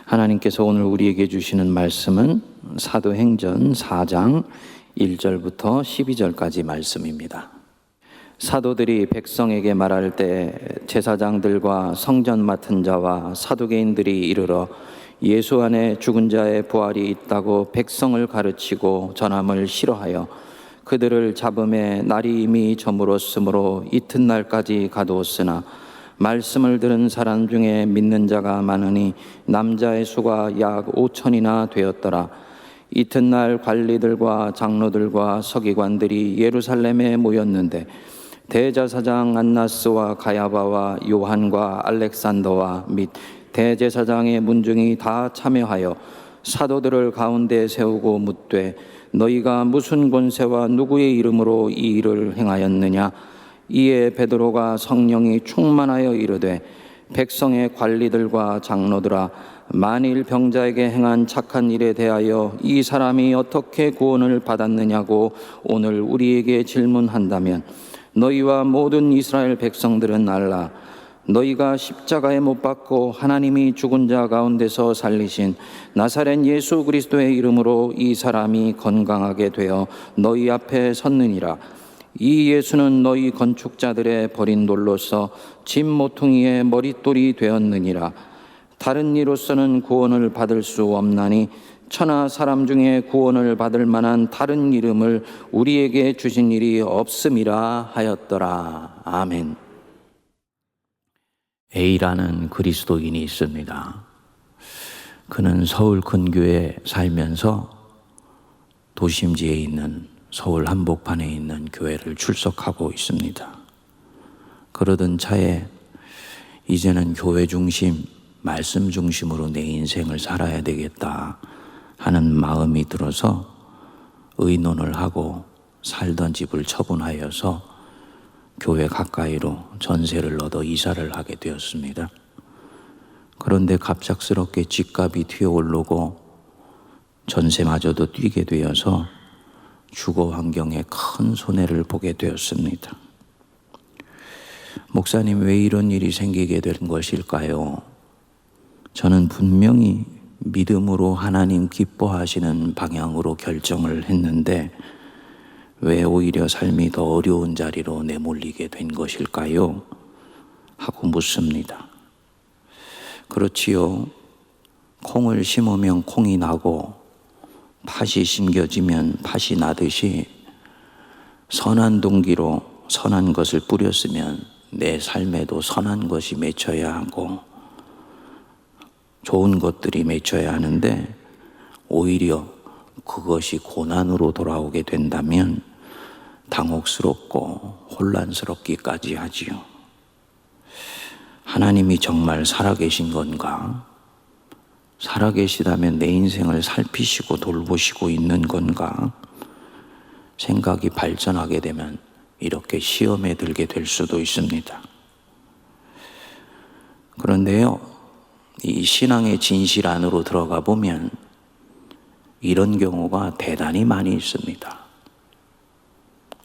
하나님께서 오늘 우리에게 주시는 말씀은 사도행전 4장 1절부터 12절까지 말씀입니다. 사도들이 백성에게 말할 때 제사장들과 성전 맡은 자와 사두개인들이 이르러 예수 안에 죽은 자의 부활이 있다고 백성을 가르치고 전함을 싫어하여 그들을 잡음에 날이 이미 저물었으므로 이튿날까지 가두었으나 말씀을 들은 사람 중에 믿는 자가 많으니 남자의 수가 약 5천이나 되었더라. 이튿날 관리들과 장로들과 서기관들이 예루살렘에 모였는데 대제사장 안나스와 가야바와 요한과 알렉산더와 및 대제사장의 문중이 다 참여하여 사도들을 가운데 세우고 묻되 너희가 무슨 권세와 누구의 이름으로 이 일을 행하였느냐? 이에 베드로가 성령이 충만하여 이르되 백성의 관리들과 장로들아, 만일 병자에게 행한 착한 일에 대하여 이 사람이 어떻게 구원을 받았느냐고 오늘 우리에게 질문한다면 너희와 모든 이스라엘 백성들은 알라. 너희가 십자가에 못 박고 하나님이 죽은 자 가운데서 살리신 나사렛 예수 그리스도의 이름으로 이 사람이 건강하게 되어 너희 앞에 섰느니라. 이 예수는 너희 건축자들의 버린 돌로서 집 모퉁이의 머릿돌이 되었느니라. 다른 이로서는 구원을 받을 수 없나니 천하 사람 중에 구원을 받을 만한 다른 이름을 우리에게 주신 일이 없음이라 하였더라. 아멘. A라는 그리스도인이 있습니다. 그는 서울 근교에 살면서 도심지에 있는 서울 한복판에 있는 교회를 출석하고 있습니다. 그러던 차에 이제는 교회 중심, 말씀 중심으로 내 인생을 살아야 되겠다 하는 마음이 들어서 의논을 하고 살던 집을 처분하여서 교회 가까이로 전세를 얻어 이사를 하게 되었습니다. 그런데 갑작스럽게 집값이 튀어오르고 전세마저도 뛰게 되어서 주거 환경에 큰 손해를 보게 되었습니다. 목사님, 왜 이런 일이 생기게 된 것일까요? 저는 분명히 믿음으로 하나님 기뻐하시는 방향으로 결정을 했는데 왜 오히려 삶이 더 어려운 자리로 내몰리게 된 것일까요? 하고 묻습니다. 그렇지요. 콩을 심으면 콩이 나고 팥이 심겨지면 팥이 나듯이 선한 동기로 선한 것을 뿌렸으면 내 삶에도 선한 것이 맺혀야 하고 좋은 것들이 맺혀야 하는데 오히려 그것이 고난으로 돌아오게 된다면 당혹스럽고 혼란스럽기까지 하지요. 하나님이 정말 살아계신 건가? 살아계시다면 내 인생을 살피시고 돌보시고 있는 건가? 생각이 발전하게 되면 이렇게 시험에 들게 될 수도 있습니다. 그런데요, 이 신앙의 진실 안으로 들어가 보면 이런 경우가 대단히 많이 있습니다.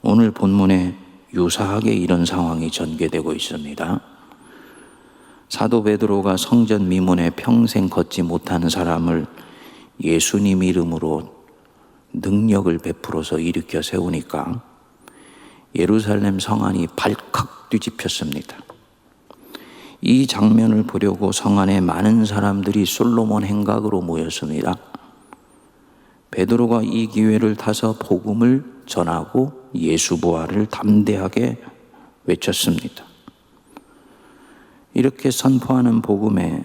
오늘 본문에 유사하게 이런 상황이 전개되고 있습니다. 사도 베드로가 성전 미문에 평생 걷지 못하는 사람을 예수님 이름으로 능력을 베풀어서 일으켜 세우니까 예루살렘 성 안이 발칵 뒤집혔습니다. 이 장면을 보려고 성 안에 많은 사람들이 솔로몬 행각으로 모였습니다. 베드로가 이 기회를 타서 복음을 전하고 예수 부활을 담대하게 외쳤습니다. 이렇게 선포하는 복음에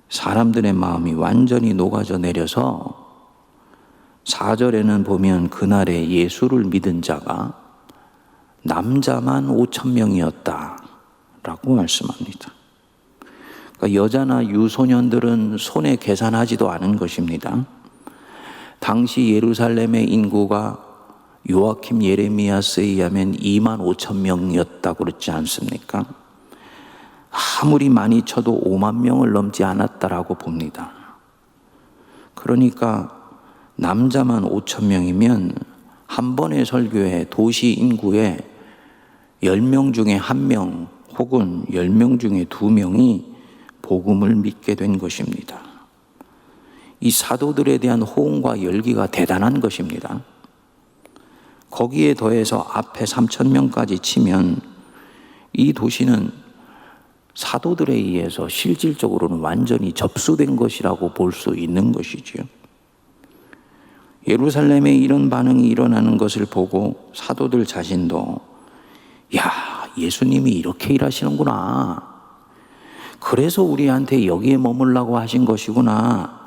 사람들의 마음이 완전히 녹아져 내려서 4절에는 보면 그날에 예수를 믿은 자가 남자만 5,000명이었다 라고 말씀합니다. 그러니까 여자나 유소년들은 손에 계산하지도 않은 것입니다. 당시 예루살렘의 인구가 요아킴 예레미야스에 의하면 25,000명이었다고 그렇지 않습니까? 아무리 많이 쳐도 5만 명을 넘지 않았다라고 봅니다. 그러니까 남자만 5,000명이면 한 번의 설교에 도시 인구의 10명 중에 1명 혹은 10명 중에 2명이 복음을 믿게 된 것입니다. 이 사도들에 대한 호응과 열기가 대단한 것입니다. 거기에 더해서 앞에 3,000명까지 치면 이 도시는 사도들에 의해서 실질적으로는 완전히 접수된 것이라고 볼 수 있는 것이지요. 예루살렘에 이런 반응이 일어나는 것을 보고 사도들 자신도 야, 예수님이 이렇게 일하시는구나. 그래서 우리한테 여기에 머물라고 하신 것이구나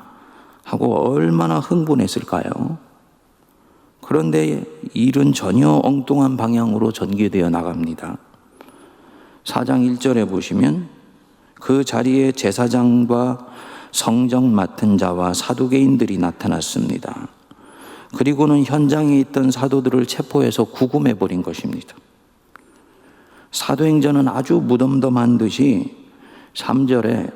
하고 얼마나 흥분했을까요? 그런데 일은 전혀 엉뚱한 방향으로 전개되어 나갑니다. 4장 1절에 보시면 그 자리에 제사장과 성정 맡은 자와 사두개인들이 나타났습니다. 그리고는 현장에 있던 사도들을 체포해서 구금해 버린 것입니다. 사도행전은 아주 무덤덤한 듯이 3절에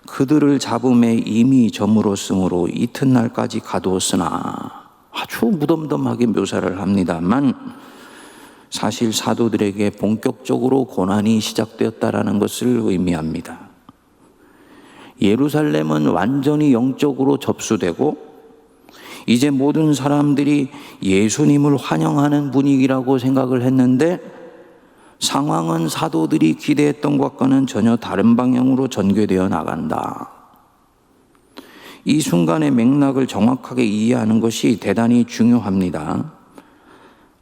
그들을 잡음에 이미 저물었으므로 이튿날까지 가두었으나 아주 무덤덤하게 묘사를 합니다만 사실 사도들에게 본격적으로 고난이 시작되었다라는 것을 의미합니다. 예루살렘은 완전히 영적으로 접수되고 이제 모든 사람들이 예수님을 환영하는 분위기라고 생각을 했는데 상황은 사도들이 기대했던 것과는 전혀 다른 방향으로 전개되어 나간다. 이 순간의 맥락을 정확하게 이해하는 것이 대단히 중요합니다.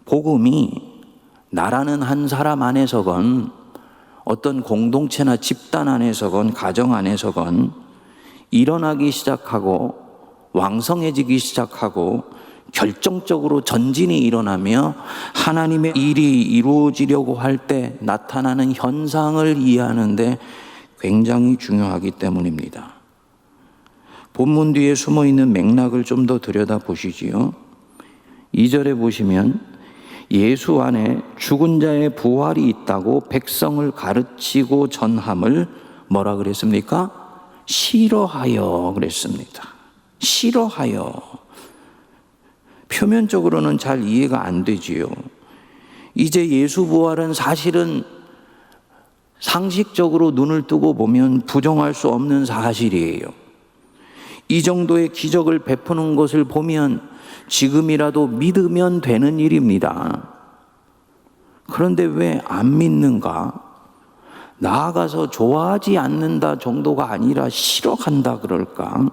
복음이 나라는 한 사람 안에서건 어떤 공동체나 집단 안에서건 가정 안에서건 일어나기 시작하고 왕성해지기 시작하고 결정적으로 전진이 일어나며 하나님의 일이 이루어지려고 할 때 나타나는 현상을 이해하는데 굉장히 중요하기 때문입니다. 본문 뒤에 숨어있는 맥락을 좀 더 들여다보시지요. 2절에 보시면 예수 안에 죽은 자의 부활이 있다고 백성을 가르치고 전함을 뭐라 그랬습니까? 싫어하여 그랬습니다. 싫어하여. 표면적으로는 잘 이해가 안 되지요. 이제 예수 부활은 사실은 상식적으로 눈을 뜨고 보면 부정할 수 없는 사실이에요. 이 정도의 기적을 베푸는 것을 보면 지금이라도 믿으면 되는 일입니다. 그런데 왜 안 믿는가? 나아가서 좋아하지 않는다 정도가 아니라 싫어한다 그럴까?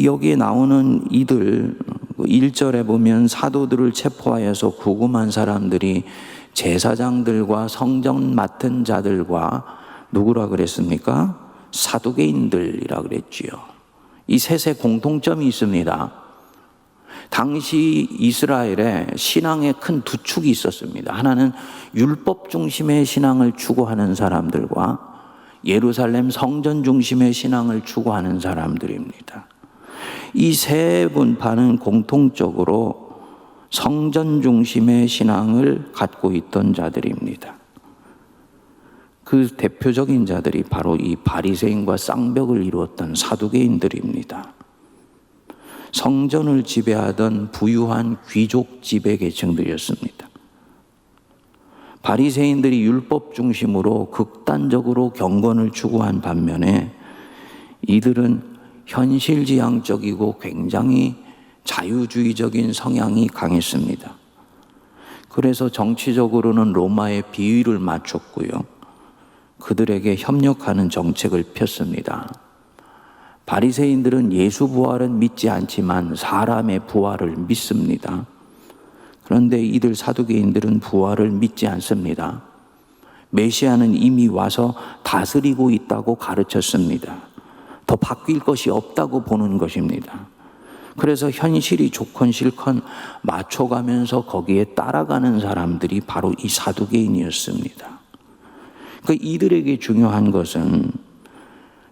여기에 나오는 이들 1절에 보면 사도들을 체포하여서 구금한 사람들이 제사장들과 성전 맡은 자들과 누구라 그랬습니까? 사두개인들이라 그랬지요. 이 셋의 공통점이 있습니다. 당시 이스라엘에 신앙의 큰 두 축이 있었습니다. 하나는 율법 중심의 신앙을 추구하는 사람들과 예루살렘 성전 중심의 신앙을 추구하는 사람들입니다. 이 세 분파는 공통적으로 성전 중심의 신앙을 갖고 있던 자들입니다. 그 대표적인 자들이 바로 이 바리새인과 쌍벽을 이루었던 사두개인들입니다. 성전을 지배하던 부유한 귀족 지배 계층들이었습니다. 바리새인들이 율법 중심으로 극단적으로 경건을 추구한 반면에 이들은 현실지향적이고 굉장히 자유주의적인 성향이 강했습니다. 그래서 정치적으로는 로마의 비위를 맞췄고요. 그들에게 협력하는 정책을 폈습니다. 바리새인들은 예수 부활은 믿지 않지만 사람의 부활을 믿습니다. 그런데 이들 사두개인들은 부활을 믿지 않습니다. 메시아는 이미 와서 다스리고 있다고 가르쳤습니다. 더 바뀔 것이 없다고 보는 것입니다. 그래서 현실이 좋건 싫건 맞춰가면서 거기에 따라가는 사람들이 바로 이 사두개인이었습니다. 이들에게 중요한 것은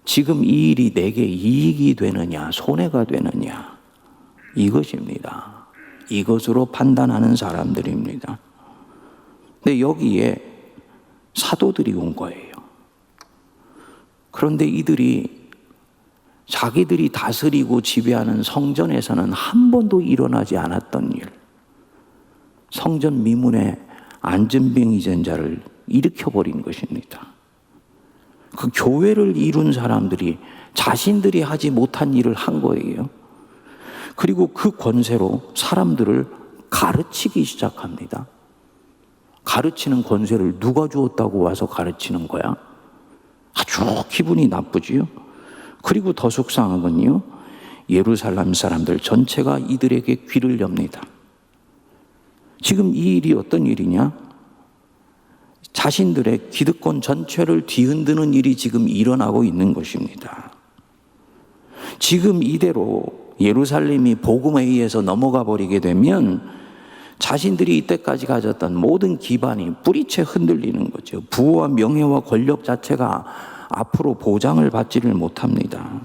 지금 이 일이 내게 이익이 되느냐 손해가 되느냐 이것입니다. 이것으로 판단하는 사람들입니다. 근데 여기에 사도들이 온 거예요. 그런데 이들이 자기들이 다스리고 지배하는 성전에서는 한 번도 일어나지 않았던 일, 성전 미문에 안전병이 된 자를 일으켜버린 것입니다. 그 교회를 이룬 사람들이 자신들이 하지 못한 일을 한 거예요. 그리고 그 권세로 사람들을 가르치기 시작합니다. 가르치는 권세를 누가 주었다고 와서 가르치는 거야? 아주 기분이 나쁘지요. 그리고 더 속상한 건요, 예루살렘 사람들 전체가 이들에게 귀를 엽니다. 지금 이 일이 어떤 일이냐? 자신들의 기득권 전체를 뒤흔드는 일이 지금 일어나고 있는 것입니다. 지금 이대로 예루살렘이 복음에 의해서 넘어가 버리게 되면 자신들이 이때까지 가졌던 모든 기반이 뿌리채 흔들리는 거죠. 부와 명예와 권력 자체가 앞으로 보장을 받지를 못합니다.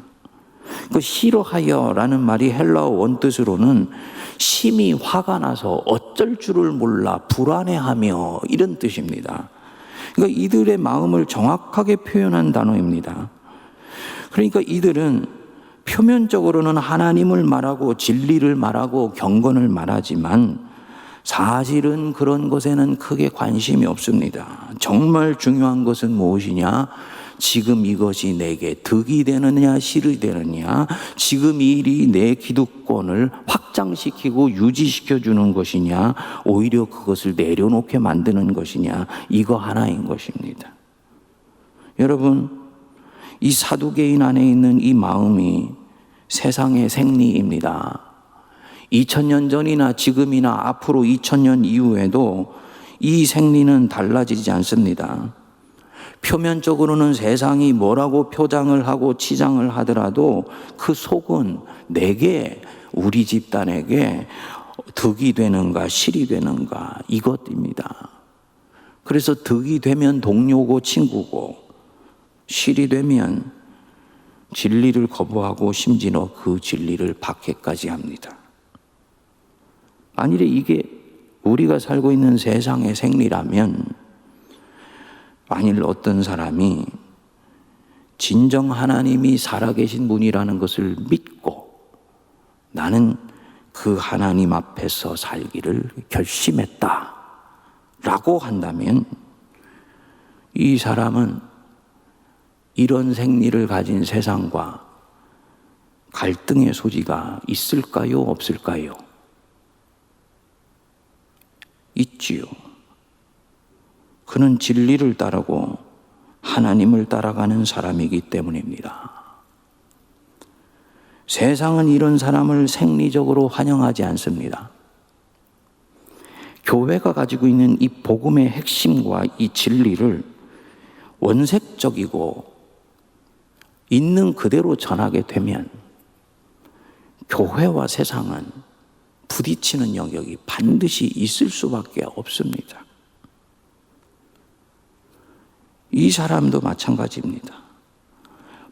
그 싫어하여라는 말이 헬라어 원뜻으로는 심히 화가 나서 어쩔 줄을 몰라 불안해하며 이런 뜻입니다. 그러니까 이들의 마음을 정확하게 표현한 단어입니다. 그러니까 이들은 표면적으로는 하나님을 말하고 진리를 말하고 경건을 말하지만 사실은 그런 것에는 크게 관심이 없습니다. 정말 중요한 것은 무엇이냐? 지금 이것이 내게 득이 되느냐 실이 되느냐, 지금 이 일이 내 기득권을 확장시키고 유지시켜 주는 것이냐, 오히려 그것을 내려놓게 만드는 것이냐, 이거 하나인 것입니다. 여러분, 이 사두개인 안에 있는 이 마음이 세상의 생리입니다. 2000년 전이나 지금이나 앞으로 2000년 이후에도 이 생리는 달라지지 않습니다. 표면적으로는 세상이 뭐라고 표장을 하고 치장을 하더라도 그 속은 내게, 우리 집단에게 득이 되는가 실이 되는가 이것입니다. 그래서 득이 되면 동료고 친구고, 실이 되면 진리를 거부하고 심지어 그 진리를 박해까지 합니다. 만일에 이게 우리가 살고 있는 세상의 생리라면, 만일 어떤 사람이 진정 하나님이 살아계신 분이라는 것을 믿고 나는 그 하나님 앞에서 살기를 결심했다 라고 한다면, 이 사람은 이런 생리를 가진 세상과 갈등의 소지가 있을까요? 없을까요? 있지요. 그는 진리를 따르고 하나님을 따라가는 사람이기 때문입니다. 세상은 이런 사람을 생리적으로 환영하지 않습니다. 교회가 가지고 있는 이 복음의 핵심과 이 진리를 원색적이고 있는 그대로 전하게 되면 교회와 세상은 부딪히는 영역이 반드시 있을 수밖에 없습니다. 이 사람도 마찬가지입니다.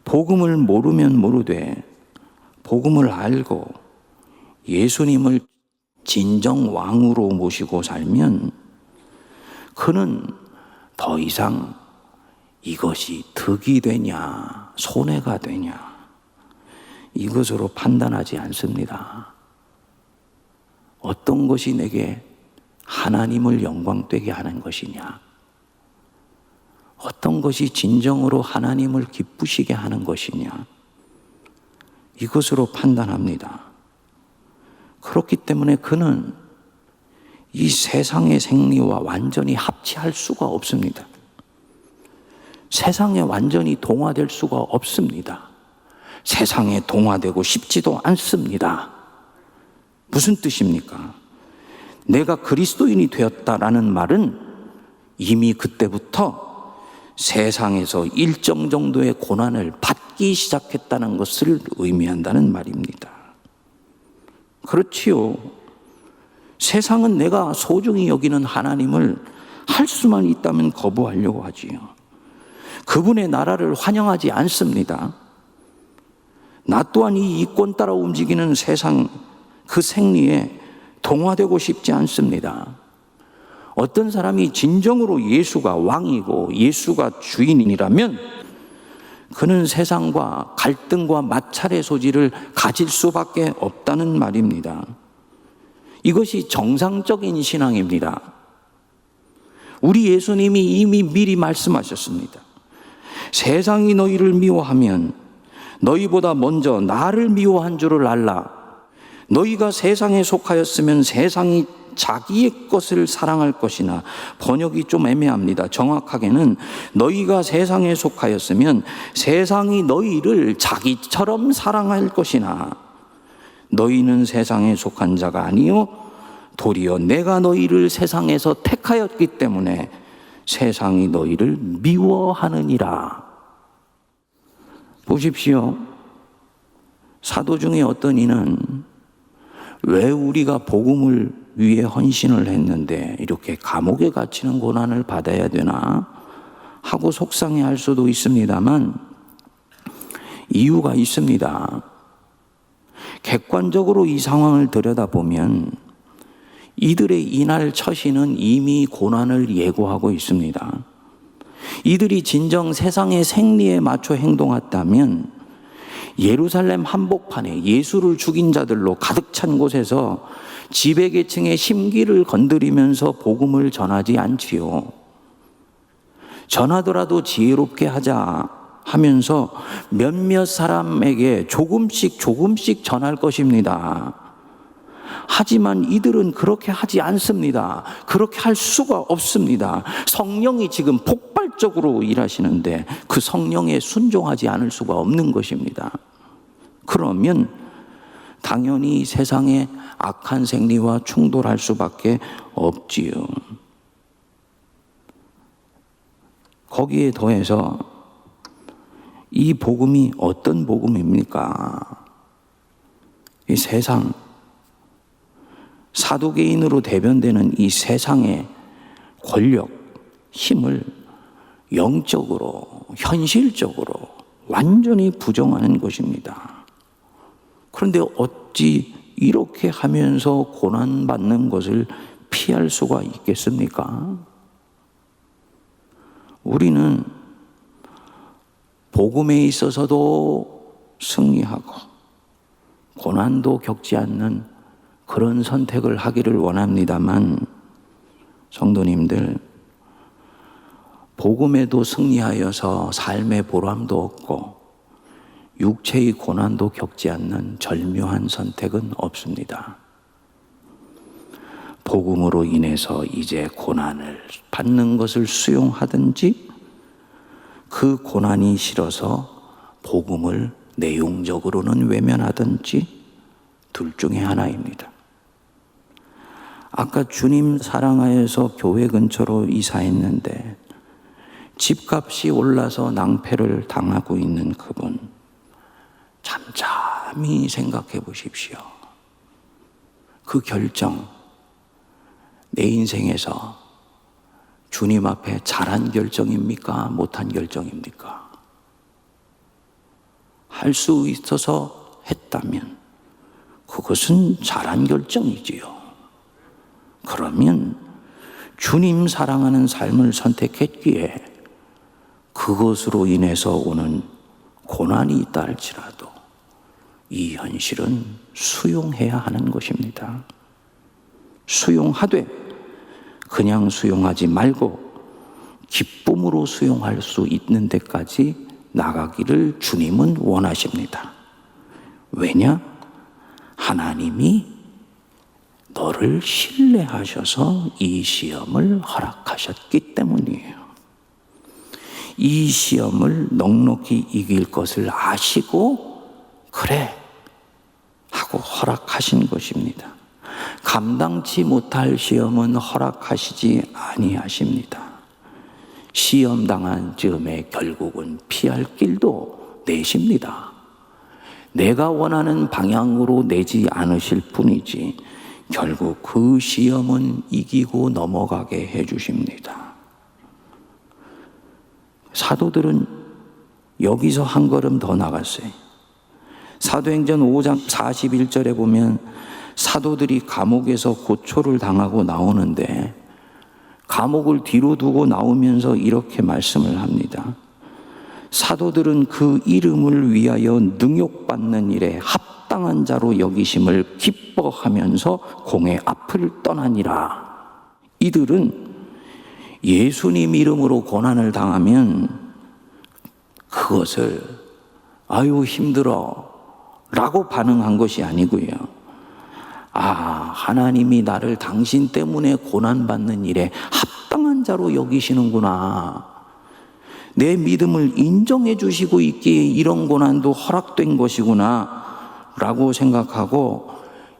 복음을 모르면 모르되 복음을 알고 예수님을 진정 왕으로 모시고 살면 그는 더 이상 이것이 득이 되냐 손해가 되냐 이것으로 판단하지 않습니다. 어떤 것이 내게 하나님을 영광되게 하는 것이냐, 어떤 것이 진정으로 하나님을 기쁘시게 하는 것이냐, 이것으로 판단합니다. 그렇기 때문에 그는 이 세상의 생리와 완전히 합치할 수가 없습니다. 세상에 완전히 동화될 수가 없습니다. 세상에 동화되고 싶지도 않습니다. 무슨 뜻입니까? 내가 그리스도인이 되었다라는 말은 이미 그때부터 세상에서 일정 정도의 고난을 받기 시작했다는 것을 의미한다는 말입니다. 그렇지요. 세상은 내가 소중히 여기는 하나님을 할 수만 있다면 거부하려고 하지요. 그분의 나라를 환영하지 않습니다. 나 또한 이 이권 따라 움직이는 세상 그 생리에 동화되고 싶지 않습니다. 어떤 사람이 진정으로 예수가 왕이고 예수가 주인이라면 그는 세상과 갈등과 마찰의 소지를 가질 수밖에 없다는 말입니다. 이것이 정상적인 신앙입니다. 우리 예수님이 이미 미리 말씀하셨습니다. 세상이 너희를 미워하면 너희보다 먼저 나를 미워한 줄을 알라. 너희가 세상에 속하였으면 세상이 자기의 것을 사랑할 것이나, 번역이 좀 애매합니다. 정확하게는 너희가 세상에 속하였으면 세상이 너희를 자기처럼 사랑할 것이나, 너희는 세상에 속한 자가 아니요 도리어 내가 너희를 세상에서 택하였기 때문에 세상이 너희를 미워하느니라. 보십시오. 사도 중에 어떤 이는 왜 우리가 복음을 위해 헌신을 했는데 이렇게 감옥에 갇히는 고난을 받아야 되나 하고 속상해할 수도 있습니다만, 이유가 있습니다. 객관적으로 이 상황을 들여다보면 이들의 이날 처신은 이미 고난을 예고하고 있습니다. 이들이 진정 세상의 생리에 맞춰 행동했다면 예루살렘 한복판에 예수를 죽인 자들로 가득 찬 곳에서 지배계층의 심기를 건드리면서 복음을 전하지 않지요. 전하더라도 지혜롭게 하자 하면서 몇몇 사람에게 조금씩 전할 것입니다. 하지만 이들은 그렇게 하지 않습니다. 그렇게 할 수가 없습니다. 성령이 지금 폭발적으로 일하시는데 그 성령에 순종하지 않을 수가 없는 것입니다. 그러면 당연히 세상의 악한 생리와 충돌할 수밖에 없지요. 거기에 더해서 이 복음이 어떤 복음입니까? 이 세상, 사두개인으로 대변되는 이 세상의 권력, 힘을 영적으로, 현실적으로 완전히 부정하는 것입니다. 그런데 어찌 이렇게 하면서 고난받는 것을 피할 수가 있겠습니까? 우리는 복음에 있어서도 승리하고 고난도 겪지 않는 그런 선택을 하기를 원합니다만, 성도님들, 복음에도 승리하여서 삶의 보람도 없고 육체의 고난도 겪지 않는 절묘한 선택은 없습니다. 복음으로 인해서 이제 고난을 받는 것을 수용하든지, 그 고난이 싫어서 복음을 내용적으로는 외면하든지, 둘 중에 하나입니다. 아까 주님 사랑하여서 교회 근처로 이사했는데 집값이 올라서 낭패를 당하고 있는 그분, 잠잠히 생각해 보십시오. 그 결정, 내 인생에서 주님 앞에 잘한 결정입니까? 못한 결정입니까? 할 수 있어서 했다면 그것은 잘한 결정이지요. 그러면 주님 사랑하는 삶을 선택했기에 그것으로 인해서 오는 고난이 있다 할지라도 이 현실은 수용해야 하는 것입니다. 수용하되 그냥 수용하지 말고 기쁨으로 수용할 수 있는 데까지 나가기를 주님은 원하십니다. 왜냐? 하나님이 너를 신뢰하셔서 이 시험을 허락하셨기 때문이에요. 이 시험을 넉넉히 이길 것을 아시고 그래 하고 허락하신 것입니다. 감당치 못할 시험은 허락하시지 아니하십니다. 시험 당한 즈음에 결국은 피할 길도 내십니다. 내가 원하는 방향으로 내지 않으실 뿐이지 결국 그 시험은 이기고 넘어가게 해주십니다. 사도들은 여기서 한 걸음 더 나갔어요. 사도행전 5장 41절에 보면 사도들이 감옥에서 고초를 당하고 나오는데 감옥을 뒤로 두고 나오면서 이렇게 말씀을 합니다. 사도들은 그 이름을 위하여 능욕받는 일에 합당한 자로 여기심을 기뻐하면서 공회 앞을 떠나니라. 이들은 예수님 이름으로 고난을 당하면 그것을 아유 힘들어 라고 반응한 것이 아니고요. 하나님이 나를 당신 때문에 고난받는 일에 합당한 자로 여기시는구나. 내 믿음을 인정해 주시고 있기에 이런 고난도 허락된 것이구나 라고 생각하고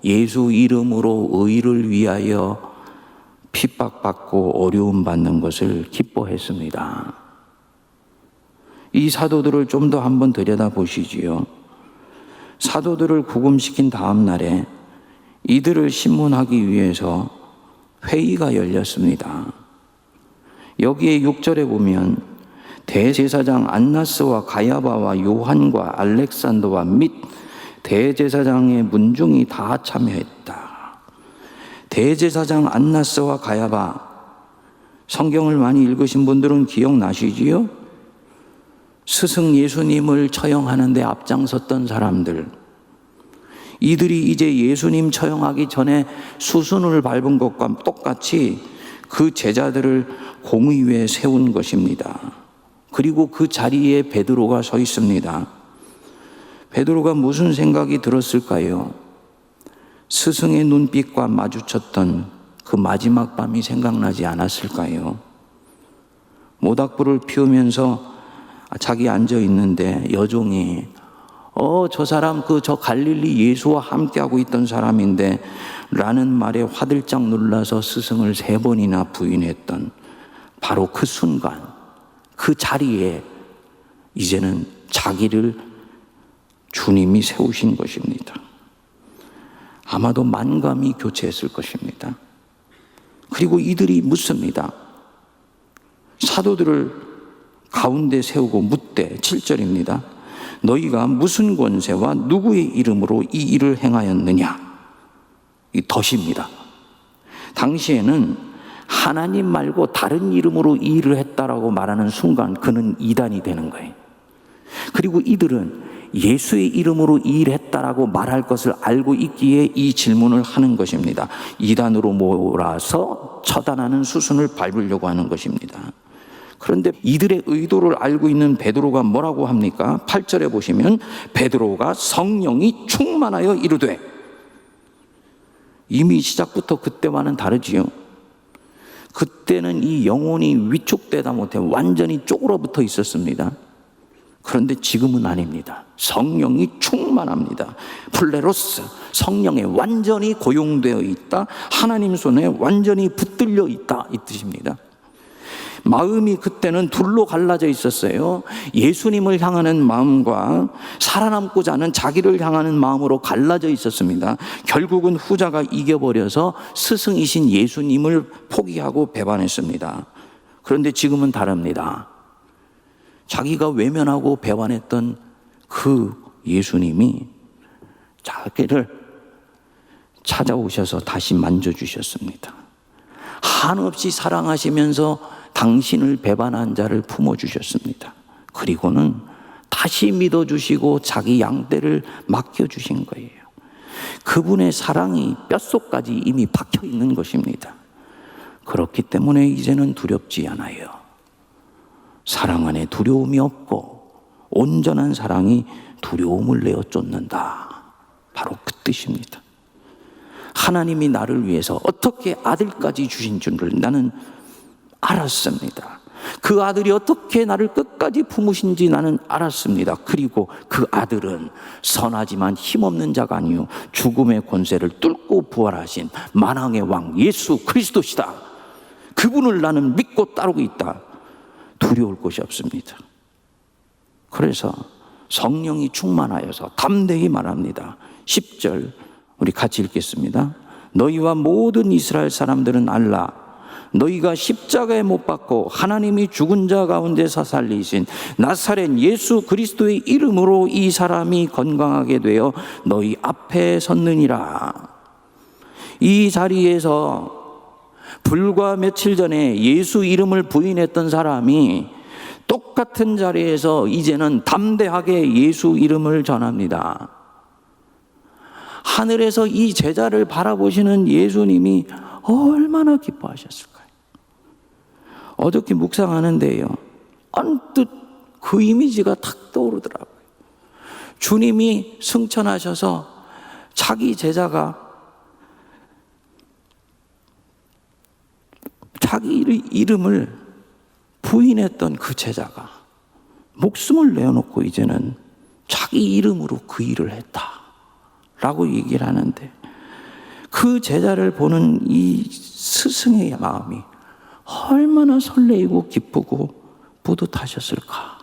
예수 이름으로 의를 위하여 핍박받고 어려움 받는 것을 기뻐했습니다. 이 사도들을 좀 더 한번 들여다보시지요. 사도들을 구금시킨 다음 날에 이들을 신문하기 위해서 회의가 열렸습니다. 여기에 6절에 보면 대제사장 안나스와 가야바와 요한과 알렉산더와 및 대제사장의 문중이 다 참여했다. 대제사장 안나스와 가야바, 성경을 많이 읽으신 분들은 기억나시지요? 스승 예수님을 처형하는 데 앞장섰던 사람들, 이들이 이제 예수님 처형하기 전에 수순을 밟은 것과 똑같이 그 제자들을 공의회에 세운 것입니다. 그리고 그 자리에 베드로가 서 있습니다. 베드로가 무슨 생각이 들었을까요? 스승의 눈빛과 마주쳤던 그 마지막 밤이 생각나지 않았을까요? 모닥불을 피우면서 자기 앉아 있는데 여종이 저 사람 저 갈릴리 예수와 함께하고 있던 사람인데 라는 말에 화들짝 놀라서 스승을 3번이나 부인했던 바로 그 순간, 그 자리에 이제는 자기를 주님이 세우신 것입니다. 아마도 만감이 교체했을 것입니다. 그리고 이들이 묻습니다. 사도들을 가운데 세우고 묻되 7절입니다. 너희가 무슨 권세와 누구의 이름으로 이 일을 행하였느냐? 이 덫입니다. 당시에는 하나님 말고 다른 이름으로 이 일을 했다라고 말하는 순간 그는 이단이 되는 거예요. 그리고 이들은 예수의 이름으로 이 일을 했다라고 말할 것을 알고 있기에 이 질문을 하는 것입니다. 이단으로 몰아서 처단하는 수순을 밟으려고 하는 것입니다. 그런데 이들의 의도를 알고 있는 베드로가 뭐라고 합니까? 8절에 보시면 베드로가 성령이 충만하여 이르되, 이미 시작부터 그때와는 다르지요. 그때는 이 영혼이 위축되다 못해 완전히 쪼그러붙어 있었습니다. 그런데 지금은 아닙니다. 성령이 충만합니다. 플레로스, 성령에 완전히 고용되어 있다. 하나님 손에 완전히 붙들려 있다, 이 뜻입니다. 마음이 그때는 둘로 갈라져 있었어요. 예수님을 향하는 마음과 살아남고자 하는 자기를 향하는 마음으로 갈라져 있었습니다. 결국은 후자가 이겨버려서 스승이신 예수님을 포기하고 배반했습니다. 그런데 지금은 다릅니다. 자기가 외면하고 배반했던 그 예수님이 자기를 찾아오셔서 다시 만져주셨습니다. 한없이 사랑하시면서 당신을 배반한 자를 품어주셨습니다. 그리고는 다시 믿어주시고 자기 양떼를 맡겨주신 거예요. 그분의 사랑이 뼛속까지 이미 박혀 있는 것입니다. 그렇기 때문에 이제는 두렵지 않아요. 사랑 안에 두려움이 없고 온전한 사랑이 두려움을 내어 쫓는다. 바로 그 뜻입니다. 하나님이 나를 위해서 어떻게 아들까지 주신 줄을 나는 알았습니다. 그 아들이 어떻게 나를 끝까지 품으신지 나는 알았습니다. 그리고 그 아들은 선하지만 힘없는 자가 아니요 죽음의 권세를 뚫고 부활하신 만왕의 왕 예수 그리스도시다. 그분을 나는 믿고 따르고 있다. 두려울 것이 없습니다. 그래서 성령이 충만하여서 담대히 말합니다. 10절 우리 같이 읽겠습니다. 너희와 모든 이스라엘 사람들은 알라. 너희가 십자가에 못 박고 하나님이 죽은 자 가운데서 살리신 나사렛 예수 그리스도의 이름으로 이 사람이 건강하게 되어 너희 앞에 섰느니라. 이 자리에서 불과 며칠 전에 예수 이름을 부인했던 사람이 똑같은 자리에서 이제는 담대하게 예수 이름을 전합니다. 하늘에서 이 제자를 바라보시는 예수님이 얼마나 기뻐하셨을까요? 어저께 묵상하는데요, 언뜻 그 이미지가 탁 떠오르더라고요. 주님이 승천하셔서 자기 제자가 자기 이름을 부인했던 그 제자가 목숨을 내어놓고 이제는 자기 이름으로 그 일을 했다라고 얘기를 하는데, 그 제자를 보는 이 스승의 마음이 얼마나 설레이고 기쁘고 뿌듯하셨을까.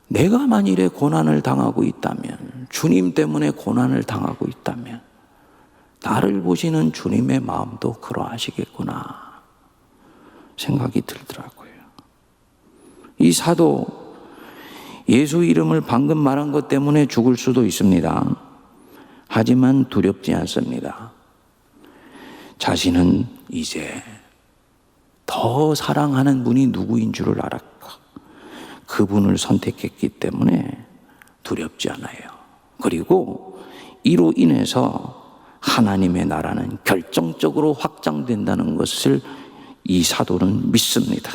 내가 만일에 고난을 당하고 있다면, 주님 때문에 고난을 당하고 있다면 나를 보시는 주님의 마음도 그러하시겠구나 생각이 들더라고요. 이 사도 예수 이름을 방금 말한 것 때문에 죽을 수도 있습니다. 하지만 두렵지 않습니다. 자신은 이제 더 사랑하는 분이 누구인 줄을 알았고 그분을 선택했기 때문에 두렵지 않아요. 그리고 이로 인해서 하나님의 나라는 결정적으로 확장된다는 것을 이 사도는 믿습니다.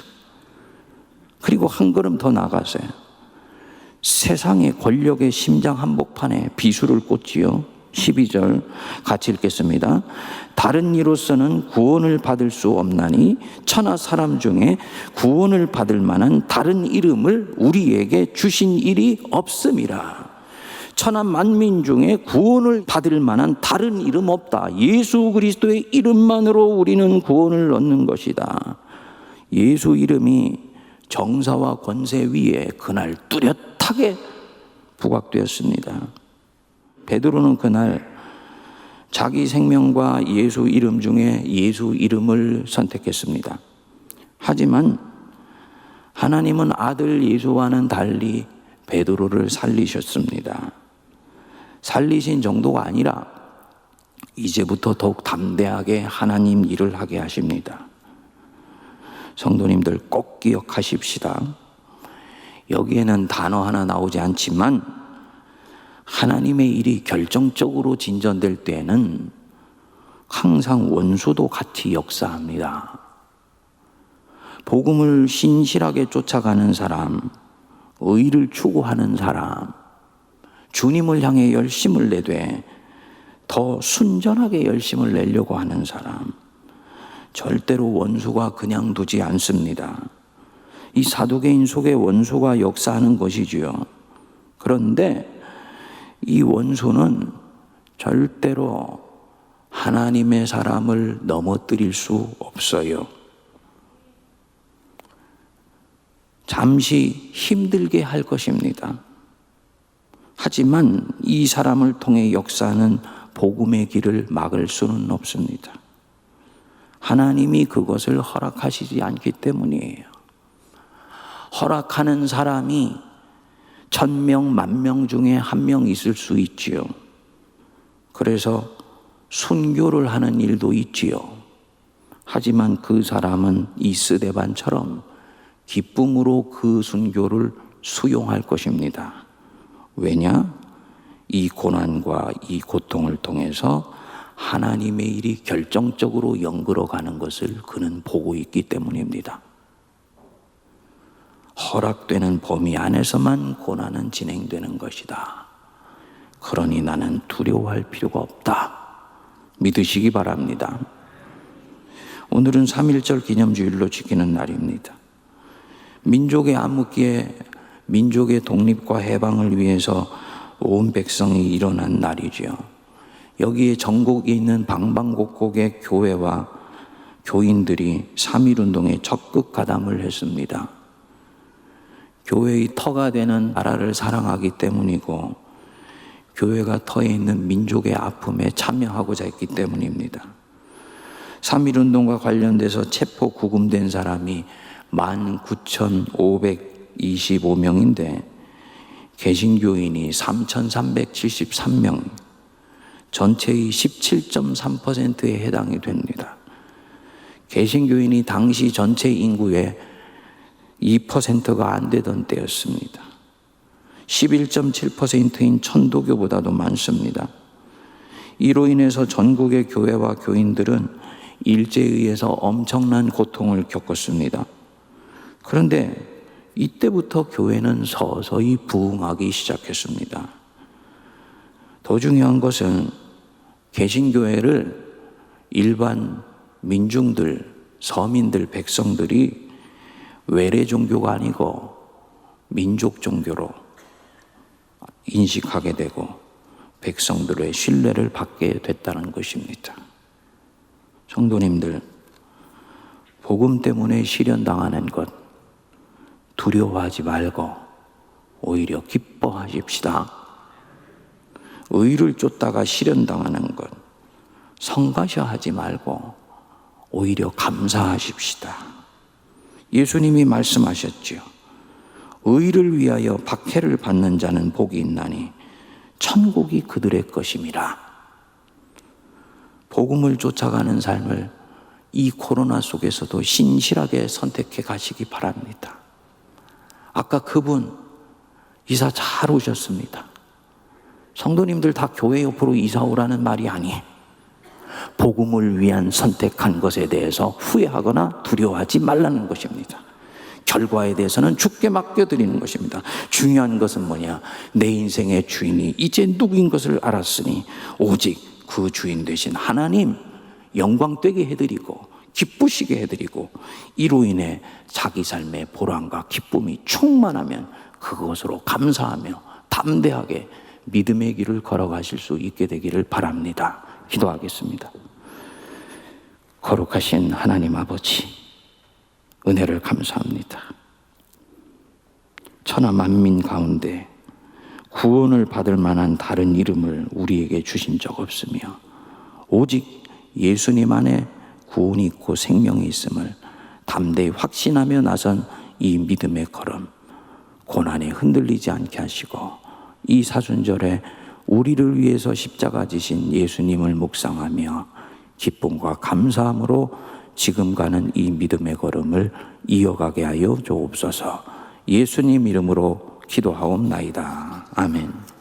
그리고 한 걸음 더 나아가서요, 세상의 권력의 심장 한복판에 비수를 꽂지요. 12절 같이 읽겠습니다. 다른 이로서는 구원을 받을 수 없나니 천하 사람 중에 구원을 받을 만한 다른 이름을 우리에게 주신 일이 없음이라. 천하 만민 중에 구원을 받을 만한 다른 이름 없다. 예수 그리스도의 이름만으로 우리는 구원을 얻는 것이다. 예수 이름이 정사와 권세 위에 그날 뚜렷하게 부각되었습니다. 베드로는 그날 자기 생명과 예수 이름 중에 예수 이름을 선택했습니다. 하지만 하나님은 아들 예수와는 달리 베드로를 살리셨습니다. 살리신 정도가 아니라 이제부터 더욱 담대하게 하나님 일을 하게 하십니다. 성도님들 꼭 기억하십시다. 여기에는 단어 하나 나오지 않지만 하나님의 일이 결정적으로 진전될 때에는 항상 원수도 같이 역사합니다. 복음을 신실하게 쫓아가는 사람, 의를 추구하는 사람, 주님을 향해 열심을 내되 더 순전하게 열심을 내려고 하는 사람, 절대로 원수가 그냥 두지 않습니다. 이 사도계인 속에 원수가 역사하는 것이지요. 그런데 이 원수는 절대로 하나님의 사람을 넘어뜨릴 수 없어요. 잠시 힘들게 할 것입니다. 하지만 이 사람을 통해 역사하는 복음의 길을 막을 수는 없습니다. 하나님이 그것을 허락하시지 않기 때문이에요. 허락하는 사람이 1000명, 10,000명 중에 한 명 있을 수 있지요. 그래서 순교를 하는 일도 있지요. 하지만 그 사람은 이 스데반처럼 기쁨으로 그 순교를 수용할 것입니다. 왜냐? 이 고난과 이 고통을 통해서 하나님의 일이 결정적으로 연결어가는 것을 그는 보고 있기 때문입니다. 허락되는 범위 안에서만 고난은 진행되는 것이다. 그러니 나는 두려워할 필요가 없다. 믿으시기 바랍니다. 오늘은 3.1절 기념주일로 지키는 날입니다. 민족의 암흑기에 민족의 독립과 해방을 위해서 온 백성이 일어난 날이지요. 여기에 전국에 있는 방방곡곡의 교회와 교인들이 3.1운동에 적극 가담을 했습니다. 교회의 터가 되는 나라를 사랑하기 때문이고 교회가 터에 있는 민족의 아픔에 참여하고자 했기 때문입니다. 3.1운동과 관련돼서 체포 구금된 사람이 19,525명인데 개신교인이 3,373명, 전체의 17.3%에 해당이 됩니다. 개신교인이 당시 전체 인구의 2%가 안 되던 때였습니다. 11.7%인 천도교보다도 많습니다. 이로 인해서 전국의 교회와 교인들은 일제에 의해서 엄청난 고통을 겪었습니다. 그런데 이때부터 교회는 서서히 부흥하기 시작했습니다. 더 중요한 것은 개신교회를 일반 민중들, 서민들, 백성들이 외래 종교가 아니고 민족 종교로 인식하게 되고 백성들의 신뢰를 받게 됐다는 것입니다. 성도님들, 복음 때문에 시련당하는 것 두려워하지 말고 오히려 기뻐하십시다. 의를 쫓다가 시련당하는 것 성가셔하지 말고 오히려 감사하십시다. 예수님이 말씀하셨지요. 의를 위하여 박해를 받는 자는 복이 있나니 천국이 그들의 것임이라. 복음을 쫓아가는 삶을 이 코로나 속에서도 신실하게 선택해 가시기 바랍니다. 아까 그분 이사 잘 오셨습니다. 성도님들 다 교회 옆으로 이사 오라는 말이 아니에요. 복음을 위한 선택한 것에 대해서 후회하거나 두려워하지 말라는 것입니다. 결과에 대해서는 주께 맡겨드리는 것입니다. 중요한 것은 뭐냐? 내 인생의 주인이 이제 누구인 것을 알았으니 오직 그 주인 되신 하나님 영광되게 해드리고 기쁘시게 해드리고 이로 인해 자기 삶의 보람과 기쁨이 충만하면 그것으로 감사하며 담대하게 믿음의 길을 걸어가실 수 있게 되기를 바랍니다. 기도하겠습니다. 거룩하신 하나님 아버지, 은혜를 감사합니다. 천하 만민 가운데 구원을 받을 만한 다른 이름을 우리에게 주신 적 없으며 오직 예수님 안에 구원이 있고 생명이 있음을 담대히 확신하며 나선 이 믿음의 걸음, 고난에 흔들리지 않게 하시고 이 사순절에 우리를 위해서 십자가 지신 예수님을 묵상하며 기쁨과 감사함으로 지금 가는 이 믿음의 걸음을 이어가게 하여 주옵소서. 예수님 이름으로 기도하옵나이다. 아멘.